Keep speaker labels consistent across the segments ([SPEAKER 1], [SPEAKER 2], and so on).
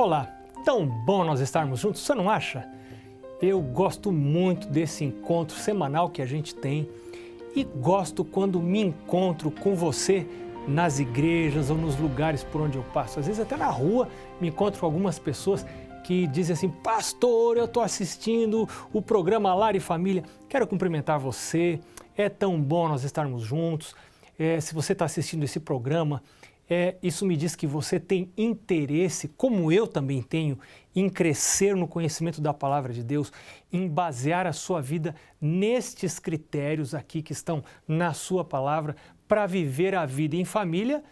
[SPEAKER 1] Olá, tão bom nós estarmos juntos, você não acha? Eu gosto muito desse encontro semanal que a gente tem e gosto quando me encontro com você nas igrejas ou nos lugares por onde eu passo. Às vezes até na rua me encontro com algumas pessoas que dizem assim: pastor, eu estou assistindo o programa Lar e Família, quero cumprimentar você, é tão bom nós estarmos juntos. Se você está assistindo esse programa, isso me diz que você tem interesse, como eu também tenho, em crescer no conhecimento da Palavra de Deus, em basear a sua vida nestes critérios aqui que estão na sua palavra, para viver a vida em família,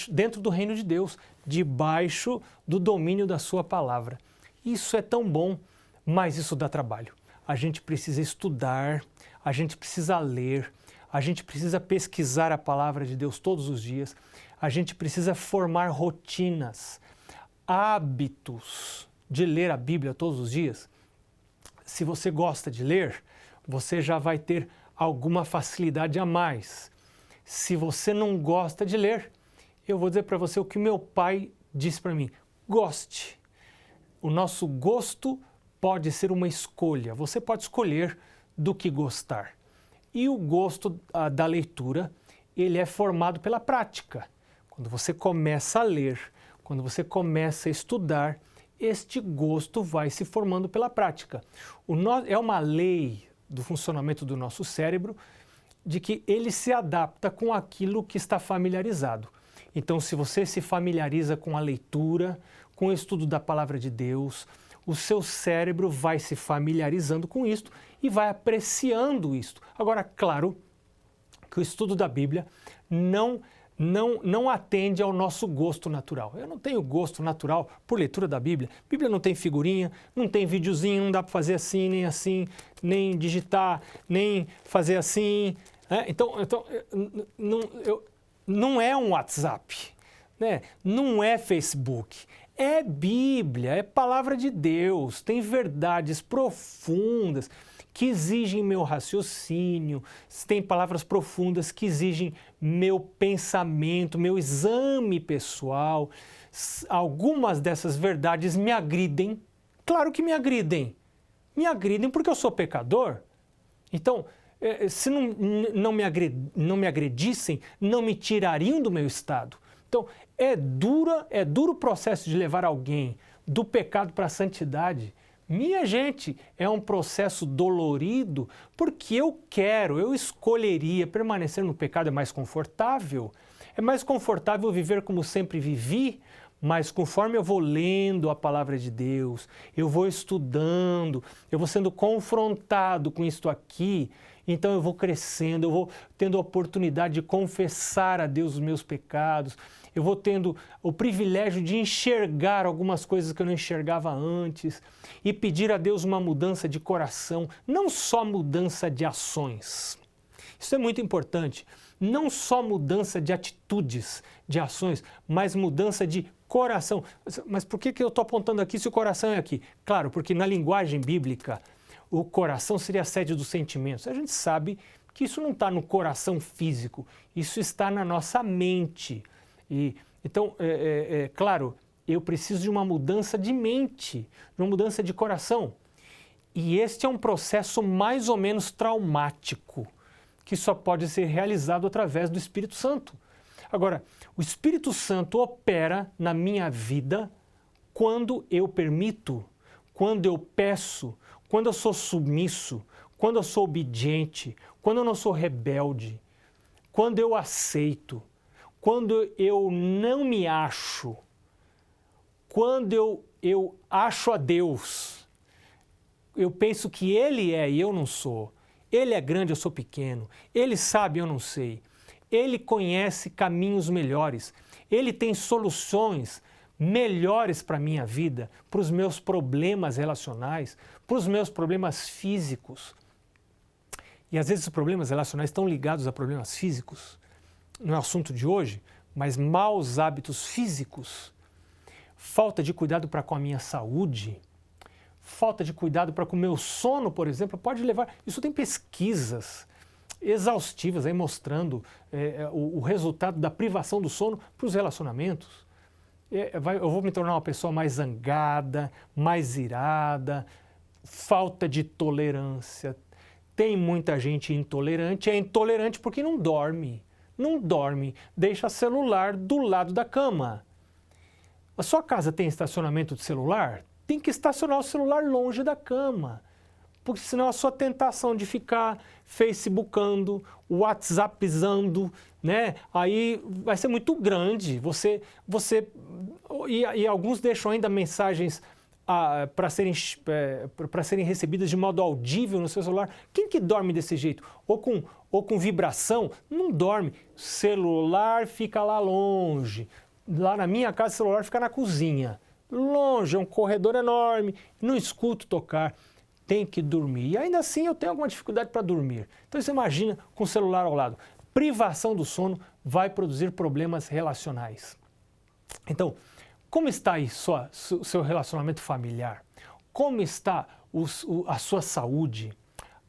[SPEAKER 1] dentro do reino de Deus, debaixo do domínio da sua palavra. Isso é tão bom, mas isso dá trabalho. A gente precisa estudar, a gente precisa ler, a gente precisa pesquisar a palavra de Deus todos os dias, a gente precisa formar rotinas, hábitos de ler a Bíblia todos os dias. Se você gosta de ler, você já vai ter alguma facilidade a mais. Se você não gosta de ler, eu vou dizer para você o que meu pai disse para mim: goste. O nosso gosto pode ser uma escolha, você pode escolher do que gostar. E o gosto da leitura, ele é formado pela prática. Quando você começa a ler, quando você começa a estudar, este gosto vai se formando pela prática. É uma lei do funcionamento do nosso cérebro de que ele se adapta com aquilo que está familiarizado. Então, se você se familiariza com a leitura, com o estudo da Palavra de Deus, o seu cérebro vai se familiarizando com isto e vai apreciando isto. Agora, claro que o estudo da Bíblia não atende ao nosso gosto natural. Eu não tenho gosto natural por leitura da Bíblia. A Bíblia não tem figurinha, não tem videozinho, não dá para fazer assim, nem digitar, nem fazer assim. Então não é um WhatsApp, né? Não é Facebook. É Bíblia, é palavra de Deus, tem verdades profundas que exigem meu raciocínio, tem palavras profundas que exigem meu pensamento, meu exame pessoal. Algumas dessas verdades me agridem, claro que me agridem porque eu sou pecador. Então, se não me agredissem, não me tirariam do meu estado. Então, é duro o processo de levar alguém do pecado para a santidade. Minha gente, é um processo dolorido, porque eu escolheria permanecer no pecado, é mais confortável. É mais confortável viver como sempre vivi, mas conforme eu vou lendo a palavra de Deus, eu vou estudando, eu vou sendo confrontado com isto aqui, então eu vou crescendo, eu vou tendo a oportunidade de confessar a Deus os meus pecados, eu vou tendo o privilégio de enxergar algumas coisas que eu não enxergava antes e pedir a Deus uma mudança de coração, não só mudança de ações. Isso é muito importante, não só mudança de atitudes, de ações, mas mudança de coração. Mas por que eu estou apontando aqui se o coração é aqui? Claro, porque na linguagem bíblica, o coração seria a sede dos sentimentos. A gente sabe que isso não está no coração físico, isso está na nossa mente. Então, claro, eu preciso de uma mudança de mente, de uma mudança de coração. E este é um processo mais ou menos traumático, que só pode ser realizado através do Espírito Santo. Agora, o Espírito Santo opera na minha vida quando eu permito, quando eu peço, quando eu sou submisso, quando eu sou obediente, quando eu não sou rebelde, quando eu aceito, quando eu não me acho, quando eu acho a Deus, eu penso que Ele é e eu não sou. Ele é grande, eu sou pequeno. Ele sabe, eu não sei. Ele conhece caminhos melhores. Ele tem soluções melhores para a minha vida, para os meus problemas relacionais, para os meus problemas físicos. E às vezes os problemas relacionais estão ligados a problemas físicos. Não é o assunto de hoje, mas maus hábitos físicos, falta de cuidado para com a minha saúde, falta de cuidado para com o meu sono, por exemplo, pode levar... Isso tem pesquisas exaustivas aí mostrando o resultado da privação do sono para os relacionamentos. eu vou me tornar uma pessoa mais zangada, mais irada, falta de tolerância. Tem muita gente intolerante, é intolerante porque não dorme. Não dorme, deixa celular do lado da cama. A sua casa tem estacionamento de celular? Tem que estacionar o celular longe da cama. Porque senão a sua tentação de ficar facebookando, whatsappizando, né? Aí vai ser muito grande. E alguns deixam ainda mensagens para serem recebidas de modo audível no seu celular. Quem que dorme desse jeito? Ou com vibração? Não dorme. Celular fica lá longe. Lá na minha casa, o celular fica na cozinha. Longe, é um corredor enorme. Não escuto tocar. Tem que dormir. E ainda assim eu tenho alguma dificuldade para dormir. Então você imagina com o celular ao lado. Privação do sono vai produzir problemas relacionais. Então, como está aí seu relacionamento familiar? Como está a sua saúde?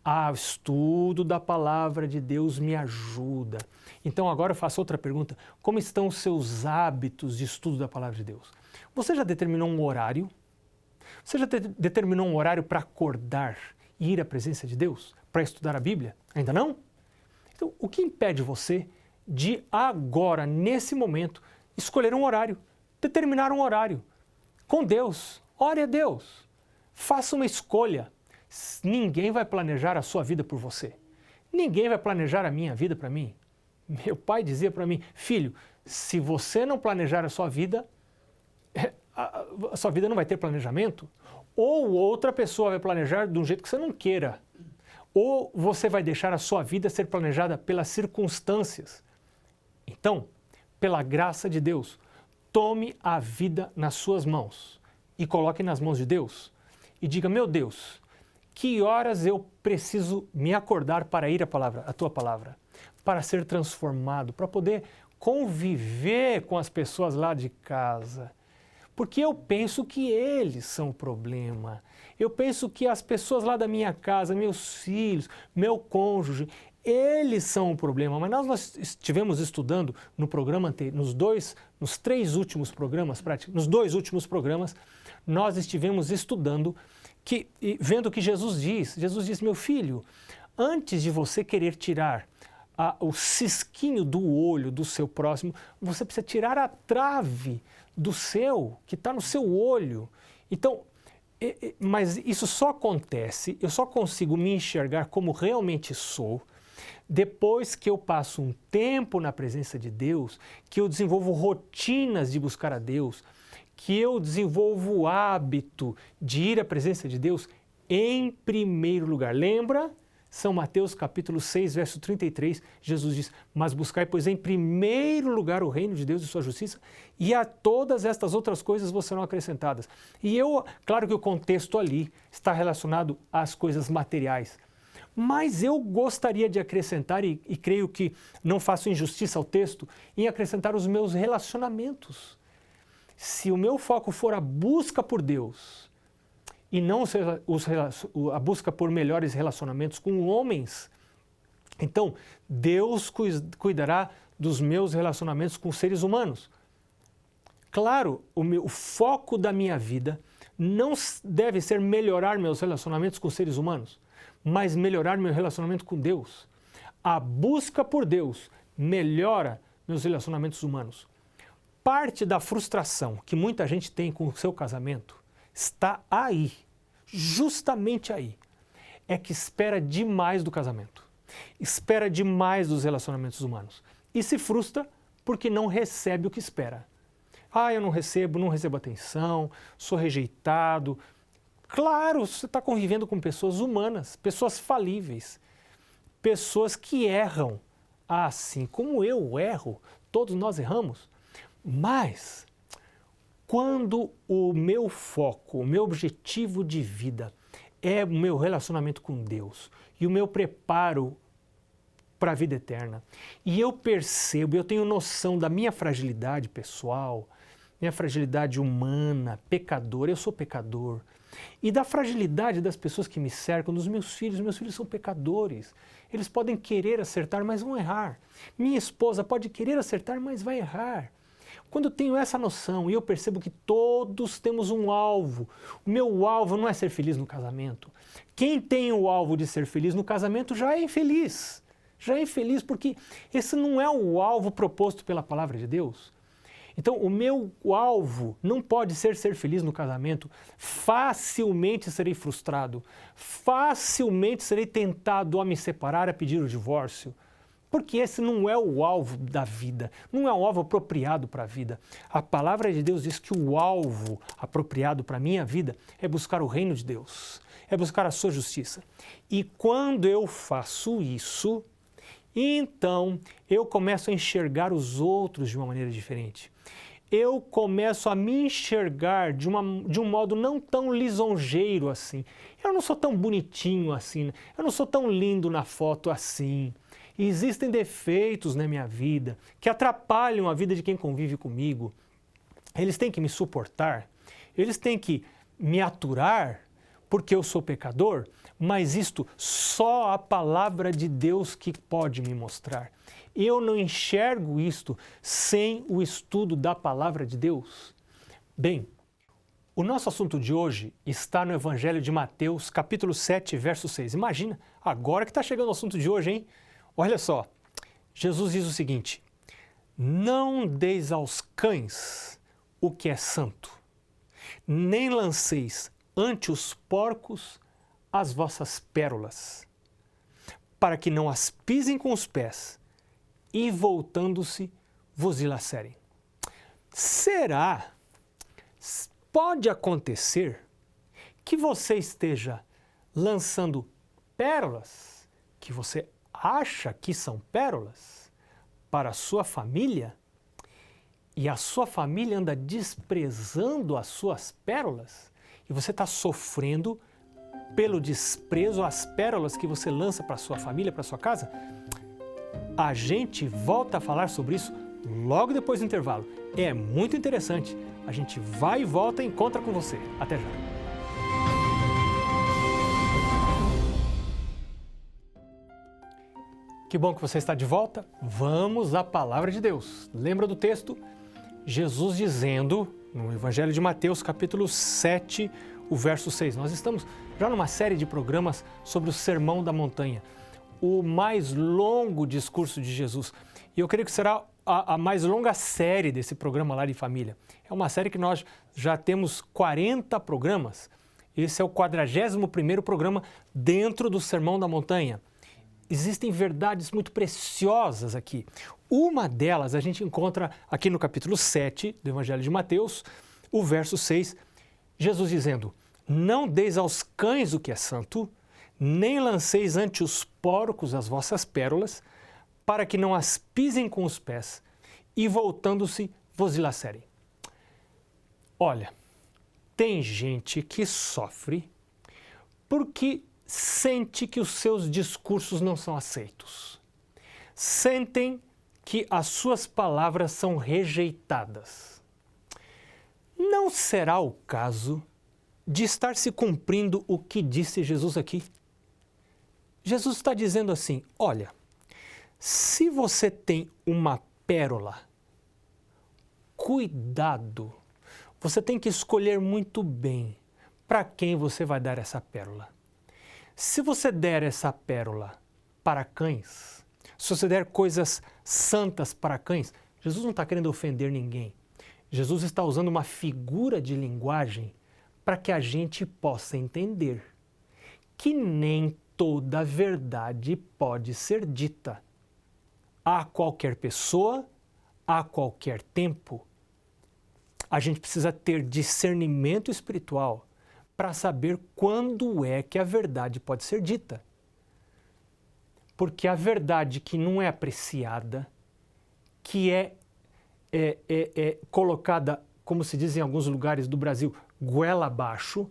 [SPEAKER 1] O estudo da palavra de Deus me ajuda. Então agora eu faço outra pergunta. Como estão os seus hábitos de estudo da palavra de Deus? Você já determinou um horário? Você já determinou um horário para acordar e ir à presença de Deus? Para estudar a Bíblia? Ainda não? Então, o que impede você de agora, nesse momento, escolher um horário? Determinar um horário. Com Deus. Ore a Deus. Faça uma escolha. Ninguém vai planejar a sua vida por você. Ninguém vai planejar a minha vida para mim. Meu pai dizia para mim, filho, se você não planejar a sua vida não vai ter planejamento, ou outra pessoa vai planejar de um jeito que você não queira, ou você vai deixar a sua vida ser planejada pelas circunstâncias. Então, pela graça de Deus, tome a vida nas suas mãos e coloque nas mãos de Deus e diga, meu Deus, que horas eu preciso me acordar para ir à tua palavra, para ser transformado, para poder conviver com as pessoas lá de casa. Porque eu penso que eles são o problema. Eu penso que as pessoas lá da minha casa, meus filhos, meu cônjuge, eles são o problema. Mas nós estivemos estudando no programa anterior, nos dois últimos programas, nós estivemos estudando, vendo o que Jesus diz. Jesus diz, meu filho, antes de você querer tirar o cisquinho do olho do seu próximo, você precisa tirar a trave do seu, que está no seu olho. Então, mas isso só acontece, eu só consigo me enxergar como realmente sou, depois que eu passo um tempo na presença de Deus, que eu desenvolvo rotinas de buscar a Deus, que eu desenvolvo o hábito de ir à presença de Deus em primeiro lugar. Lembra? São Mateus capítulo 6, verso 33, Jesus diz, mas buscai, pois, em primeiro lugar o reino de Deus e sua justiça, e a todas estas outras coisas vos serão acrescentadas. E claro que o contexto ali está relacionado às coisas materiais, mas eu gostaria de acrescentar, e creio que não faço injustiça ao texto, em acrescentar os meus relacionamentos. Se o meu foco for a busca por Deus, e não a busca por melhores relacionamentos com homens, então Deus cuidará dos meus relacionamentos com seres humanos. Claro, o foco da minha vida não deve ser melhorar meus relacionamentos com seres humanos, mas melhorar meu relacionamento com Deus. A busca por Deus melhora meus relacionamentos humanos. Parte da frustração que muita gente tem com o seu casamento está aí, justamente aí. É que espera demais do casamento, espera demais dos relacionamentos humanos e se frustra porque não recebe o que espera. Eu não recebo atenção, sou rejeitado. Claro, você está convivendo com pessoas humanas, pessoas falíveis, pessoas que erram, assim como eu erro, todos nós erramos, mas quando o meu foco, o meu objetivo de vida é o meu relacionamento com Deus e o meu preparo para a vida eterna, e eu percebo, eu tenho noção da minha fragilidade pessoal, minha fragilidade humana, pecador, eu sou pecador, e da fragilidade das pessoas que me cercam, dos meus filhos são pecadores, eles podem querer acertar, mas vão errar. Minha esposa pode querer acertar, mas vai errar. Quando eu tenho essa noção e eu percebo que todos temos um alvo, o meu alvo não é ser feliz no casamento. Quem tem o alvo de ser feliz no casamento já é infeliz. Já é infeliz porque esse não é o alvo proposto pela palavra de Deus. Então, o meu alvo não pode ser feliz no casamento. Facilmente serei frustrado, facilmente serei tentado a me separar, a pedir o divórcio. Porque esse não é o alvo da vida, não é o alvo apropriado para a vida. A palavra de Deus diz que o alvo apropriado para a minha vida é buscar o reino de Deus, é buscar a sua justiça. E quando eu faço isso, então eu começo a enxergar os outros de uma maneira diferente. Eu começo a me enxergar de um modo não tão lisonjeiro assim. Eu não sou tão bonitinho assim, eu não sou tão lindo na foto assim. E existem defeitos na minha vida que atrapalham a vida de quem convive comigo. Eles têm que me suportar, eles têm que me aturar porque eu sou pecador, mas isto só a palavra de Deus que pode me mostrar. Eu não enxergo isto sem o estudo da palavra de Deus. Bem, o nosso assunto de hoje está no Evangelho de Mateus, capítulo 7, verso 6. Imagina, agora que está chegando o assunto de hoje, hein? Olha só, Jesus diz o seguinte: não deis aos cães o que é santo, nem lanceis ante os porcos as vossas pérolas, para que não as pisem com os pés e, voltando-se, vos dilacerem. Será? Pode acontecer que você esteja lançando pérolas que você acha que são pérolas para a sua família e a sua família anda desprezando as suas pérolas e você está sofrendo pelo desprezo às pérolas que você lança para a sua família, para a sua casa? A gente volta a falar sobre isso logo depois do intervalo. É muito interessante. A gente vai e volta e encontra com você. Até já. Que bom que você está de volta. Vamos à palavra de Deus. Lembra do texto? Jesus dizendo, no Evangelho de Mateus, capítulo 7, o verso 6. Nós estamos já numa série de programas sobre o Sermão da Montanha, o mais longo discurso de Jesus. E eu creio que será a mais longa série desse programa Lar e Família. É uma série que nós já temos 40 programas. Esse é o 41º programa dentro do Sermão da Montanha. Existem verdades muito preciosas aqui. Uma delas a gente encontra aqui no capítulo 7 do Evangelho de Mateus, o verso 6, Jesus dizendo: não deis aos cães o que é santo, nem lanceis ante os porcos as vossas pérolas, para que não as pisem com os pés e, voltando-se, vos dilacerem. Olha, tem gente que sofre porque sente que os seus discursos não são aceitos. Sentem que as suas palavras são rejeitadas. Não será o caso de estar se cumprindo o que disse Jesus aqui? Jesus está dizendo assim: olha, se você tem uma pérola, cuidado, você tem que escolher muito bem para quem você vai dar essa pérola. Se você der essa pérola para cães, se você der coisas santas para cães, Jesus não está querendo ofender ninguém. Jesus está usando uma figura de linguagem para que a gente possa entender que nem toda verdade pode ser dita a qualquer pessoa, a qualquer tempo. A gente precisa ter discernimento espiritual para saber quando é que a verdade pode ser dita. Porque a verdade que não é apreciada, que é colocada, como se diz em alguns lugares do Brasil, goela abaixo,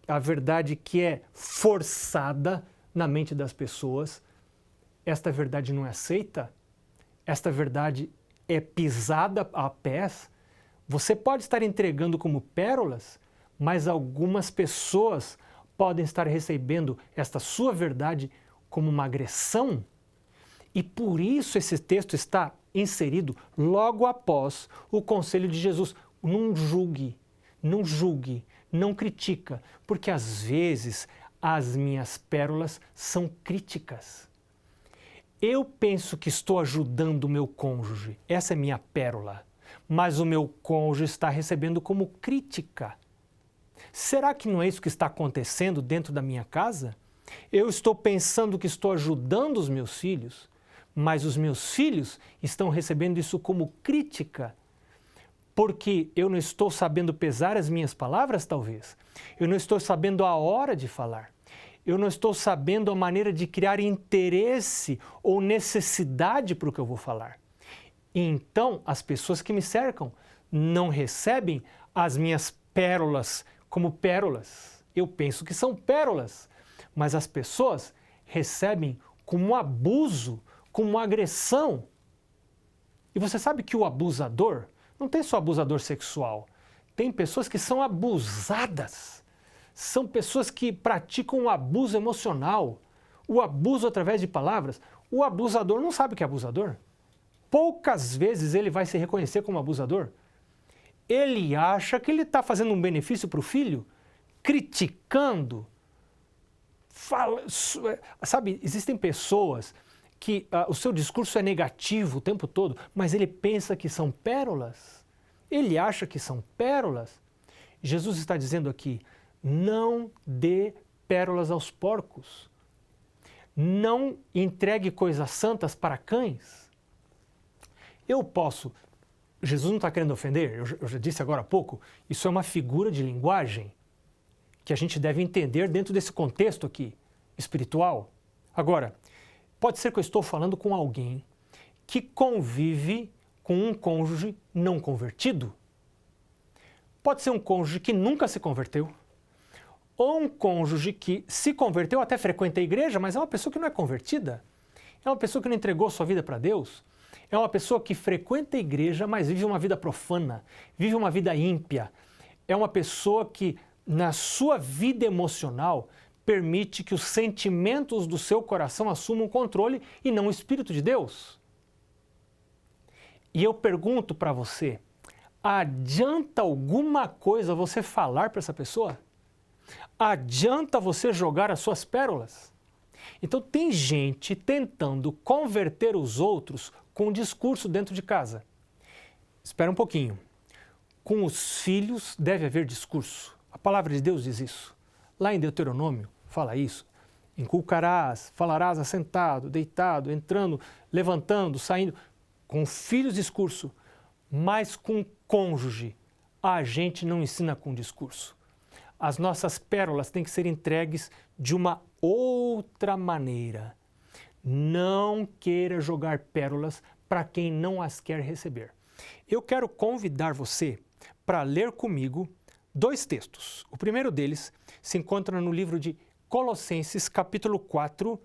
[SPEAKER 1] a verdade que é forçada na mente das pessoas, esta verdade não é aceita, esta verdade é pisada a pés. Você pode estar entregando como pérolas, mas algumas pessoas podem estar recebendo esta sua verdade como uma agressão. E por isso esse texto está inserido logo após o conselho de Jesus. Não julgue, não julgue, não critica, porque às vezes as minhas pérolas são críticas. Eu penso que estou ajudando o meu cônjuge, essa é minha pérola, mas o meu cônjuge está recebendo como crítica. Será que não é isso que está acontecendo dentro da minha casa? Eu estou pensando que estou ajudando os meus filhos, mas os meus filhos estão recebendo isso como crítica, porque eu não estou sabendo pesar as minhas palavras, talvez. Eu não estou sabendo a hora de falar. Eu não estou sabendo a maneira de criar interesse ou necessidade para o que eu vou falar. E então, as pessoas que me cercam não recebem as minhas pérolas como pérolas. Eu penso que são pérolas, mas as pessoas recebem como abuso, como agressão. E você sabe que o abusador não tem só abusador sexual, tem pessoas que são abusadas. São pessoas que praticam o abuso emocional, o abuso através de palavras. O abusador não sabe o que é abusador. Poucas vezes ele vai se reconhecer como abusador. Ele acha que ele está fazendo um benefício para o filho, criticando. Sabe, existem pessoas que o seu discurso é negativo o tempo todo, mas ele pensa que são pérolas. Ele acha que são pérolas. Jesus está dizendo aqui, não dê pérolas aos porcos. Não entregue coisas santas para cães. Jesus não está querendo ofender, eu já disse agora há pouco, isso é uma figura de linguagem que a gente deve entender dentro desse contexto aqui, espiritual. Agora, pode ser que eu estou falando com alguém que convive com um cônjuge não convertido. Pode ser um cônjuge que nunca se converteu, ou um cônjuge que se converteu, até frequenta a igreja, mas é uma pessoa que não é convertida. É uma pessoa que não entregou sua vida para Deus. É uma pessoa que frequenta a igreja, mas vive uma vida profana, vive uma vida ímpia. É uma pessoa que, na sua vida emocional, permite que os sentimentos do seu coração assumam o controle e não o Espírito de Deus. E eu pergunto para você, adianta alguma coisa você falar para essa pessoa? Adianta você jogar as suas pérolas? Então tem gente tentando converter os outros com um discurso dentro de casa. Espera um pouquinho. Com os filhos deve haver discurso. A palavra de Deus diz isso. Lá em Deuteronômio fala isso. Inculcarás, falarás assentado, deitado, entrando, levantando, saindo. Com filhos discurso, mas com cônjuge a gente não ensina com discurso. As nossas pérolas têm que ser entregues de uma outra maneira. Não queira jogar pérolas para quem não as quer receber. Eu quero convidar você para ler comigo 2 textos. O primeiro deles se encontra no livro de Colossenses, capítulo 4,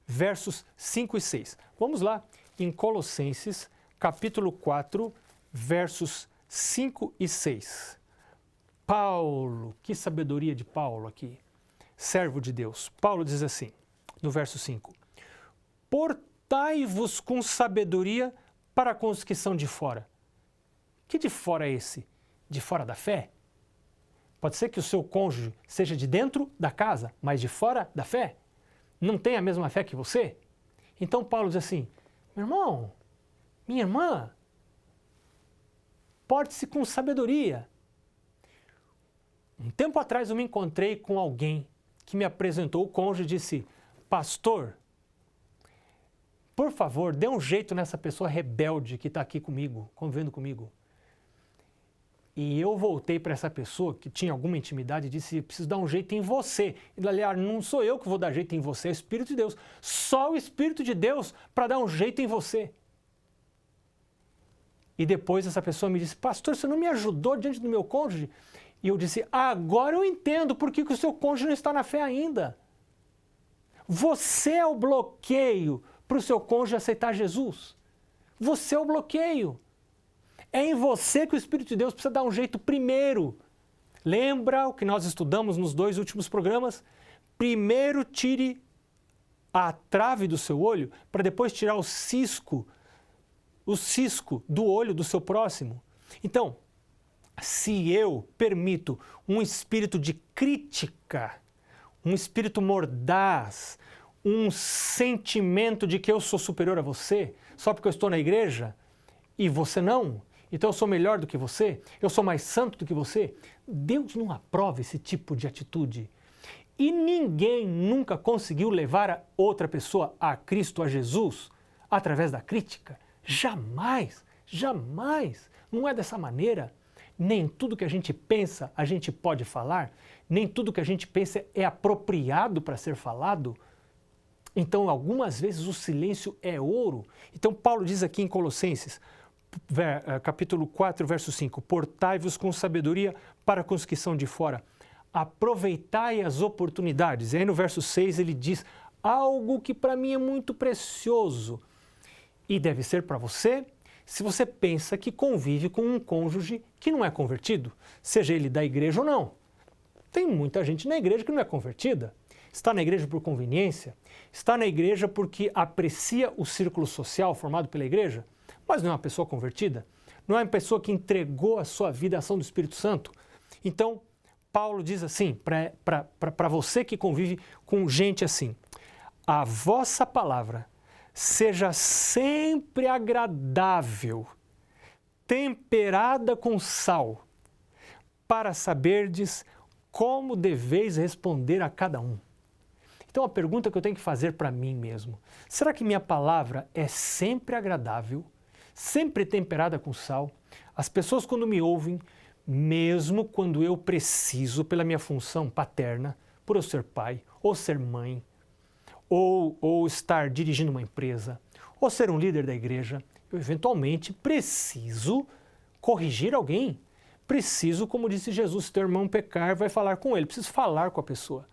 [SPEAKER 1] versos 5 e 6. Vamos lá, em Colossenses, capítulo 4, versos 5 e 6. Paulo, que sabedoria de Paulo aqui, servo de Deus. Paulo diz assim, no verso 5, portai-vos com sabedoria para com os que são de fora. Que de fora é esse? De fora da fé? Pode ser que o seu cônjuge seja de dentro da casa, mas de fora da fé? Não tem a mesma fé que você? Então Paulo diz assim, meu irmão, minha irmã, porte-se com sabedoria. Um tempo atrás eu me encontrei com alguém que me apresentou o cônjuge e disse, pastor, por favor, dê um jeito nessa pessoa rebelde que está aqui comigo, convivendo comigo. E eu voltei para essa pessoa que tinha alguma intimidade e disse, preciso dar um jeito em você. E aliás, não sou eu que vou dar jeito em você, é o Espírito de Deus. Só o Espírito de Deus para dar um jeito em você. E depois essa pessoa me disse, pastor, você não me ajudou diante do meu cônjuge? E eu disse, agora eu entendo por que o seu cônjuge não está na fé ainda. Você é o bloqueio para o seu cônjuge aceitar Jesus. Você é o bloqueio. É em você que o Espírito de Deus precisa dar um jeito primeiro. Lembra o que nós estudamos nos 2 últimos programas? Primeiro tire a trave do seu olho para depois tirar o cisco o cisco do olho do seu próximo. Então, se eu permito um espírito de crítica, um espírito mordaz, um sentimento de que eu sou superior a você, só porque eu estou na igreja e você não, então eu sou melhor do que você, eu sou mais santo do que você, Deus não aprova esse tipo de atitude. E ninguém nunca conseguiu levar a outra pessoa a Cristo, a Jesus, através da crítica. Jamais, jamais. Não é dessa maneira. Nem tudo que a gente pensa a gente pode falar, nem tudo que a gente pensa é apropriado para ser falado. Então, algumas vezes o silêncio é ouro. Então, Paulo diz aqui em Colossenses, capítulo 4, verso 5, portai-vos com sabedoria para com os que são de fora. Aproveitai as oportunidades. E aí no verso 6 ele diz algo que para mim é muito precioso e deve ser para você, se você pensa que convive com um cônjuge que não é convertido, seja ele da igreja ou não. Tem muita gente na igreja que não é convertida. Está na igreja por conveniência, está na igreja porque aprecia o círculo social formado pela igreja, mas não é uma pessoa convertida, não é uma pessoa que entregou a sua vida à ação do Espírito Santo. Então, Paulo diz assim, para você que convive com gente assim, a vossa palavra seja sempre agradável, temperada com sal, para saberdes como deveis responder a cada um. Então a pergunta que eu tenho que fazer para mim mesmo, será que minha palavra é sempre agradável, sempre temperada com sal? As pessoas quando me ouvem, mesmo quando eu preciso, pela minha função paterna, por eu ser pai, ou ser mãe, ou estar dirigindo uma empresa, ou ser um líder da igreja, eu eventualmente preciso corrigir alguém. Preciso, como disse Jesus, se teu irmão pecar, vai falar com ele. Preciso falar com a pessoa.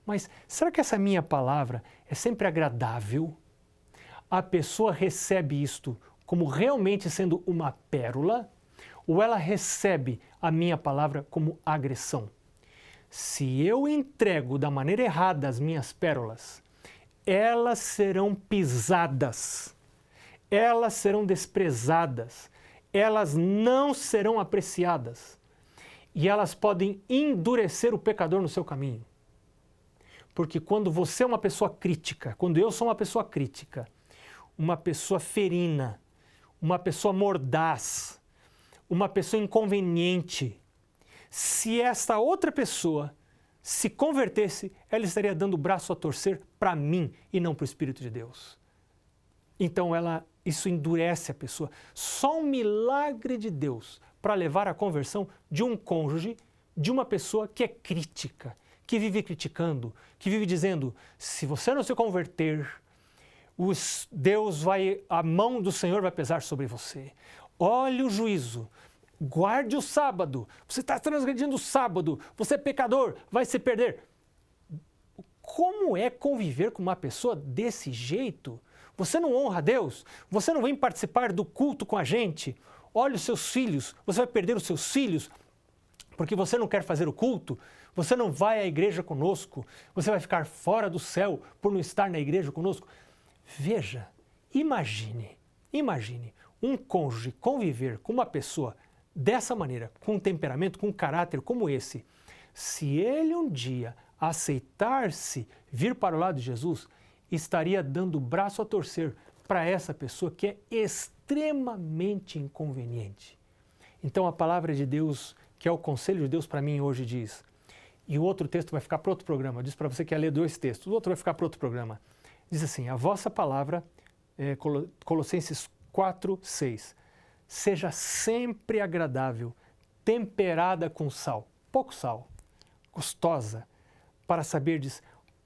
[SPEAKER 1] Mas será que essa minha palavra é sempre agradável? A pessoa recebe isto como realmente sendo uma pérola? Ou ela recebe a minha palavra como agressão? Se eu entrego da maneira errada as minhas pérolas, elas serão pisadas, elas serão desprezadas, elas não serão apreciadas e elas podem endurecer o pecador no seu caminho. Porque quando você é uma pessoa crítica, quando eu sou uma pessoa crítica, uma pessoa ferina, uma pessoa mordaz, uma pessoa inconveniente, se essa outra pessoa se convertesse, ela estaria dando o braço a torcer para mim e não para o Espírito de Deus. Então isso endurece a pessoa. Só um milagre de Deus para levar à conversão de um cônjuge, de uma pessoa que é crítica, que vive criticando, que vive dizendo, se você não se converter, a mão do Senhor vai pesar sobre você. Olhe o juízo. Guarde o sábado, você está transgredindo o sábado, você é pecador, vai se perder. Como é conviver com uma pessoa desse jeito? Você não honra a Deus? Você não vem participar do culto com a gente? Olha os seus filhos, você vai perder os seus filhos porque você não quer fazer o culto? Você não vai à igreja conosco? Você vai ficar fora do céu por não estar na igreja conosco? Veja, imagine um cônjuge conviver com uma pessoa dessa maneira, com um temperamento, com um caráter como esse. Se ele um dia aceitar-se vir para o lado de Jesus, estaria dando o braço a torcer para essa pessoa que é extremamente inconveniente. Então a palavra de Deus, que é o conselho de Deus para mim hoje diz, e o outro texto vai ficar para outro programa, eu disse para você que ia ler 2 textos, o outro vai ficar para outro programa. Diz assim, a vossa palavra, Colossenses 4, 6, seja sempre agradável, temperada com sal, pouco sal, gostosa, para saberdes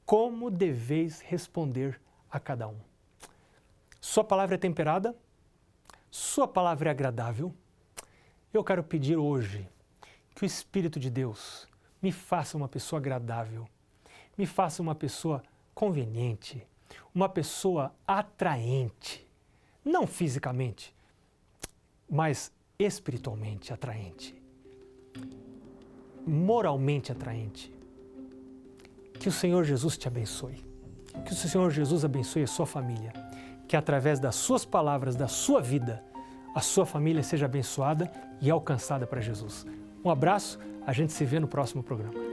[SPEAKER 1] como deveis responder a cada um. Sua palavra é temperada? Sua palavra é agradável? Eu quero pedir hoje que o Espírito de Deus me faça uma pessoa agradável, me faça uma pessoa conveniente, uma pessoa atraente, não fisicamente, mas espiritualmente atraente, moralmente atraente. Que o Senhor Jesus te abençoe, que o Senhor Jesus abençoe a sua família, que através das suas palavras, da sua vida, a sua família seja abençoada e alcançada para Jesus. Um abraço, a gente se vê no próximo programa.